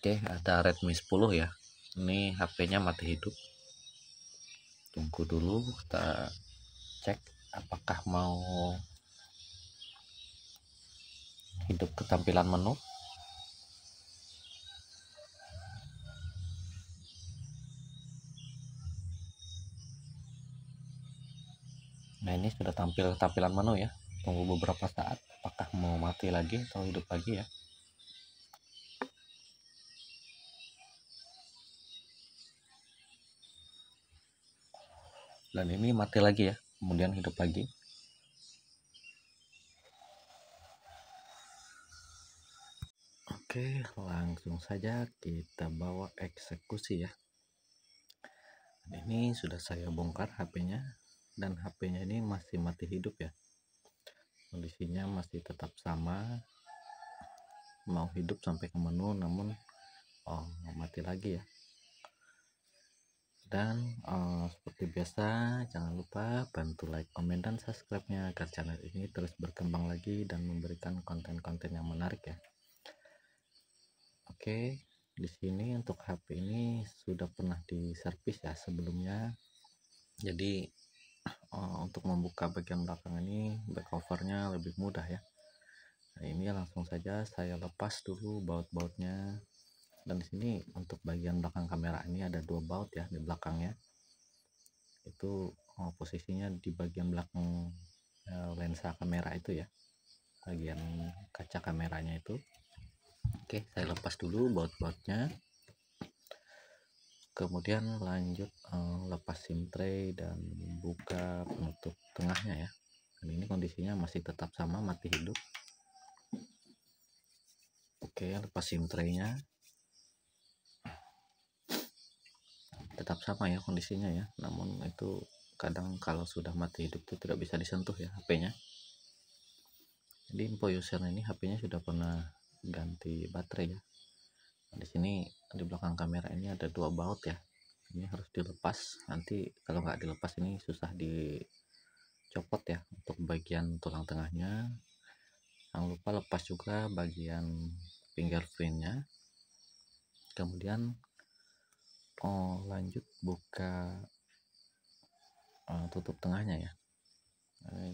Oke, ada Redmi 10 ya. Ini HP-nya mati hidup. Tunggu dulu, kita cek apakah mau hidup ke tampilan menu. Nah, ini sudah tampil tampilan menu ya. Tunggu beberapa saat, apakah mau mati lagi atau hidup lagi ya. Dan ini mati lagi ya, kemudian hidup lagi. Oke, langsung saja kita bawa eksekusi ya. Ini sudah saya bongkar HP-nya, dan HP-nya ini masih mati hidup ya. Kondisinya masih tetap sama, mau hidup sampai ke menu, namun mati lagi ya. Dan seperti biasa, jangan lupa bantu like, komen, dan subscribe-nya agar channel ini terus berkembang lagi dan memberikan konten-konten yang menarik ya. Oke, di sini untuk HP ini sudah pernah diservis ya sebelumnya. Jadi untuk membuka bagian belakang ini, back covernya lebih mudah ya. Nah, ini langsung saja saya lepas dulu baut-bautnya. Dan di sini untuk bagian belakang kamera ini ada 2 baut ya di belakangnya. Itu posisinya di bagian belakang lensa kamera itu ya, bagian kaca kameranya itu. Oke, saya lepas dulu baut-bautnya, kemudian lanjut lepas SIM tray dan buka penutup tengahnya ya. Dan ini kondisinya masih tetap sama, mati hidup. Oke, lepas SIM tray-nya, tetap sama ya kondisinya ya, namun itu kadang kalau sudah mati hidup itu tidak bisa disentuh ya HP-nya. Jadi info user ini HP-nya sudah pernah ganti baterai ya. Nah, di sini di belakang kamera ini ada 2 baut ya, ini harus dilepas. Nanti kalau nggak dilepas ini susah dicopot ya untuk bagian tulang tengahnya. Jangan lupa lepas juga bagian fingerprintnya, kemudian lanjut buka tutup tengahnya ya.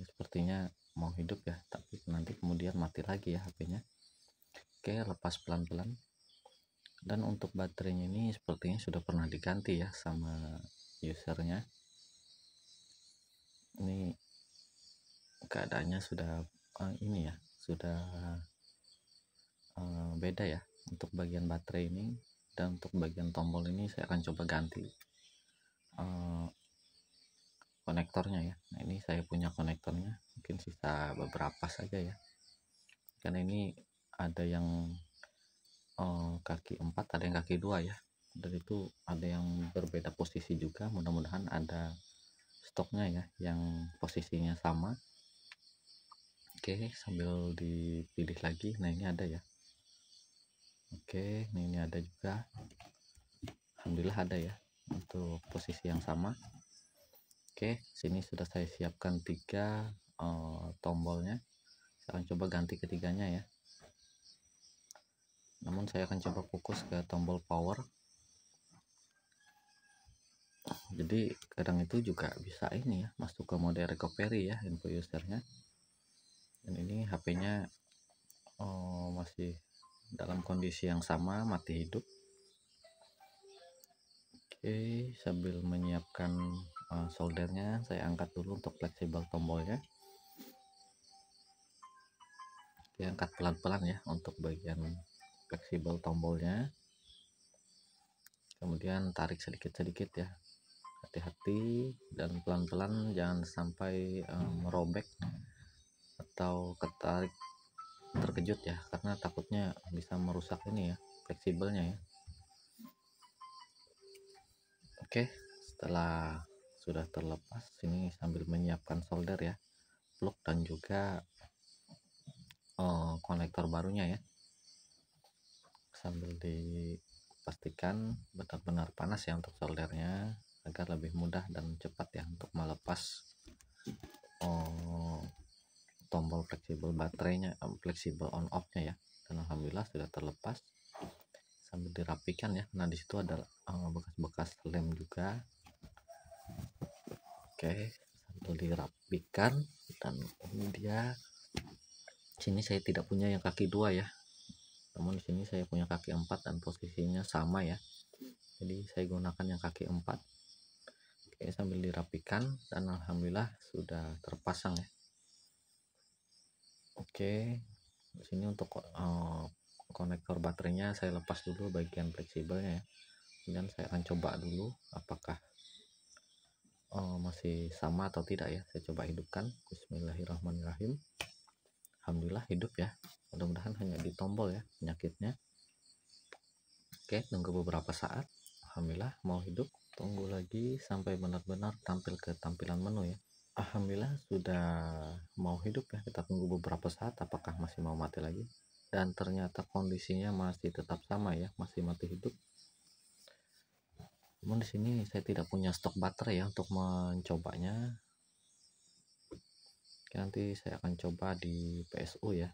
Sepertinya mau hidup ya, tapi nanti kemudian mati lagi ya HP-nya. Oke, lepas pelan-pelan. Dan untuk baterainya ini sepertinya sudah pernah diganti ya sama usernya. Ini keadaannya sudah ini ya, sudah beda ya untuk bagian baterai ini. Dan untuk bagian tombol ini saya akan coba ganti konektornya ya. Nah, ini saya punya konektornya, mungkin sisa beberapa saja ya, karena ini ada yang kaki 4, ada yang kaki 2 ya, dan itu ada yang berbeda posisi juga. Mudah-mudahan ada stoknya ya yang posisinya sama. Oke, sambil dipilih lagi. Nah, ini ada ya. Oke, ini ada juga, alhamdulillah ada ya untuk posisi yang sama. Oke, sini sudah saya siapkan 3 tombolnya. Saya akan coba ganti ketiganya ya, namun saya akan coba fokus ke tombol power. Jadi kadang itu juga bisa ini ya, masuk ke mode recovery ya info usernya. Dan ini HP-nya masih dalam kondisi yang sama, mati hidup. Oke, sambil menyiapkan soldernya, saya angkat dulu untuk fleksibel tombolnya. Oke, angkat pelan-pelan ya untuk bagian fleksibel tombolnya, kemudian tarik sedikit-sedikit ya, hati-hati dan pelan-pelan, jangan sampai merobek atau ketarik terkejut ya, karena takutnya bisa merusak ini ya, fleksibelnya ya. Oke, setelah sudah terlepas, ini sambil menyiapkan solder ya, plug dan juga konektor barunya ya, sambil dipastikan benar-benar panas ya untuk soldernya, agar lebih mudah dan cepat ya untuk melepas tombol fleksibel baterainya, fleksibel on off nya ya. Dan alhamdulillah sudah terlepas. Sambil dirapikan ya. Nah, di situ ada bekas-bekas lem juga. Oke, sambil dirapikan. Dan ini dia, sini saya tidak punya yang kaki 2 ya, namun di sini saya punya kaki 4 dan posisinya sama ya, jadi saya gunakan yang kaki 4. Oke, sambil dirapikan dan alhamdulillah sudah terpasang ya. Oke, di sini untuk konektor baterainya saya lepas dulu bagian fleksibelnya ya, kemudian saya akan coba dulu apakah masih sama atau tidak ya. Saya coba hidupkan. Bismillahirrahmanirrahim. Alhamdulillah hidup ya, mudah-mudahan hanya di tombol ya penyakitnya. Oke, tunggu beberapa saat. Alhamdulillah mau hidup. Tunggu lagi sampai benar-benar tampil ke tampilan menu ya. Alhamdulillah sudah mau hidup ya. Kita tunggu beberapa saat apakah masih mau mati lagi, dan ternyata kondisinya masih tetap sama ya, masih mati hidup. Namun di sini saya tidak punya stok baterai ya untuk mencobanya. Oke, nanti saya akan coba di PSU ya.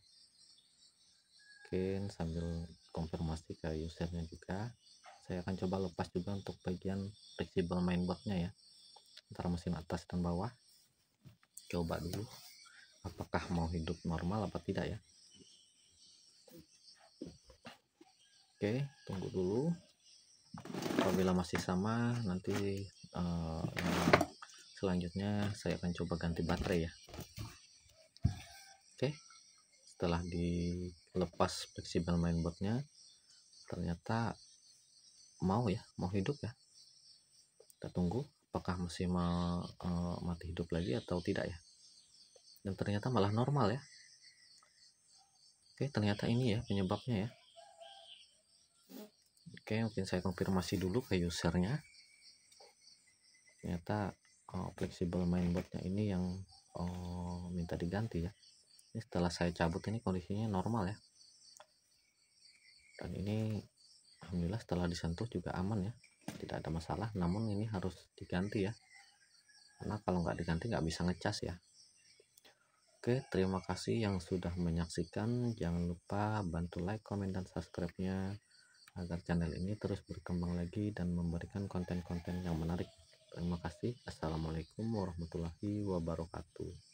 Mungkin sambil konfirmasi ke usernya juga. Saya akan coba lepas juga untuk bagian fleksibel mainboardnya ya, antara mesin atas dan bawah. Coba dulu apakah mau hidup normal apa tidak ya. Oke, tunggu dulu. Apabila masih sama, nanti yang selanjutnya saya akan coba ganti baterai ya. Oke, setelah dilepas fleksibel mainboardnya, ternyata mau hidup ya. Kita tunggu apakah masih mati hidup lagi atau tidak ya. Dan ternyata malah normal ya. Oke, ternyata ini ya penyebabnya ya. Oke, mungkin saya konfirmasi dulu ke usernya. Ternyata fleksibel mainboardnya ini yang minta diganti ya. Ini setelah saya cabut ini kondisinya normal ya, dan ini alhamdulillah setelah disentuh juga aman ya, tidak ada masalah. Namun ini harus diganti ya, karena kalau nggak diganti nggak bisa ngecas ya. Oke, terima kasih yang sudah menyaksikan. Jangan lupa bantu like, komen, dan subscribe-nya agar channel ini terus berkembang lagi dan memberikan konten-konten yang menarik. Terima kasih. Assalamualaikum warahmatullahi wabarakatuh.